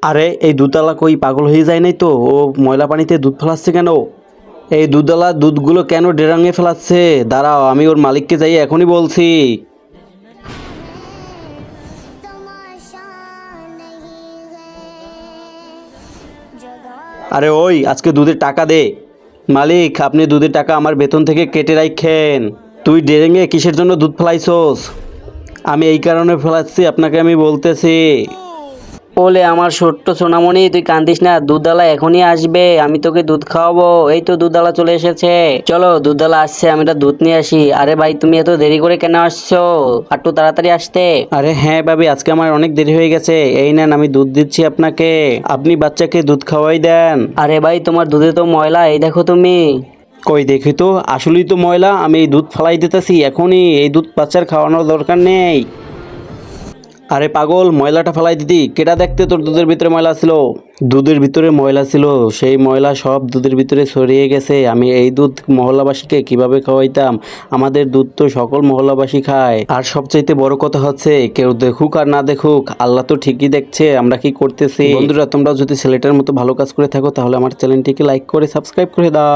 আরে এই দুধওয়ালা কই পাগল হয়ে যায় নাই তো? ও ময়লা পানিতে দুধ ফেলাচ্ছে কেন? এই দুধওয়ালা দুধগুলো কেন ড্রামে ফেলাচ্ছে? দাঁড়াও, আমি ওর মালিককে যাই এখনই বলছি। আরে ওই, আজকে দুধের টাকা দে। মালিক, আপনি দুধের টাকা আমার বেতন থেকে কেটে রাখেন। তুই ড্রেনে কিসের জন্য দুধ ফেলাইছস? আমি এই কারণে ফেলাচ্ছি, আপনাকে আমি বলতেছি। ওলে আমার ছোট্ট সোনামণি, তুই কান্দিস না, দুধওয়ালা এখনই আসবে, আমি তোকে দুধ খাওয়াবো। এই তো দুধওয়ালা চলে এসেছে, চলো দুধওয়ালা আসছে, আমি একটা দুধ নিয়ে আসি। আরে ভাই, তুমি এত দেরি করে কেন আসছো? একটু তাড়াতাড়ি আসতে। আরে হ্যাঁ ভাবি, আজকে আমার অনেক দেরি হয়ে গেছে। এই নেন, আমি দুধ দিচ্ছি আপনাকে। আপনি বাচ্চাকে দুধ খাওয়াই দেন। আরে ভাই, তোমার দুধে তো ময়লা, এই দেখো তুমি। কই দেখি তো, আসলেই তো ময়লা। আমি এই দুধ ফালাই দিতেছি এখনই, এই দুধ বাচ্চার খাওয়ানোর দরকার নেই। আরে পাগল, ময়লাটা ফালাই দিতি কেটা? দেখতে তোর দুধের ভিতরে ময়লা ছিল। দুধের ভিতরে ময়লা ছিল, সেই ময়লা সব দুধের ভিতরে ছড়িয়ে গেছে। আমি এই দুধ মহল্লাবাসীকে কিভাবে খাওয়াইতাম? আমাদের দুধ তো সকল মহল্লাবাসী খায়। আর সবচাইতে বড় কথা হচ্ছে, কেউ দেখুক আর না দেখুক, আল্লাহ তো ঠিকই দেখছে আমরা কি করতেছি। বন্ধুরা, তোমরা যদি ছেলেটার মতো ভালো কাজ করে থাকো তাহলে আমার চ্যানেলটিকে লাইক করে সাবস্ক্রাইব করে দাও।